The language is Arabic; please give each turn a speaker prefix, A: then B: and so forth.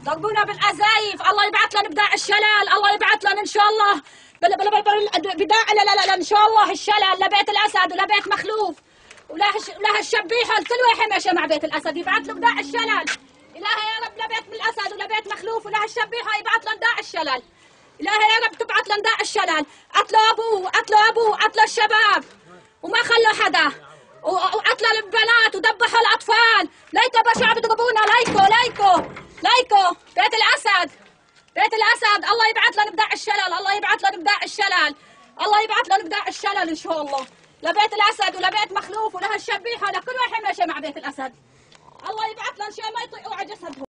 A: ضربونا بالقذايف، الله يبعث لنا بداع الشلال، الله يبعث لنا ان شاء الله بداع لا ان شاء الله الشلال لبيت الاسد ولبيت مخلوف ولها الشبيحه، كل واحد ماشي مع بيت الاسد يبعث له بداع الشلال. إلهي يا رب لبيت الاسد ولبيت مخلوف ولها الشبيحه يبعث لنا داع الشلال. إلهي يا رب تبعث لنا داع الشلال. قتلوا ابوه قتلوا الشباب وما خلوا حدا، وقتلوا البنات وذبحوا الاطفال. ليكو بشع بيضربونا، ليكو بيت الاسد الله يبعث لنا بداع الشلال، الله يبعث لنا بداع الشلال، الله يبعث لنا بداع الشلال ان شاء الله لبيت الاسد ولبيت مخلوف ولها الشبيحه لكل واحد ماشي مع بيت الاسد. الله يبعث لنا شيء ما يطيقوا على جسدهم.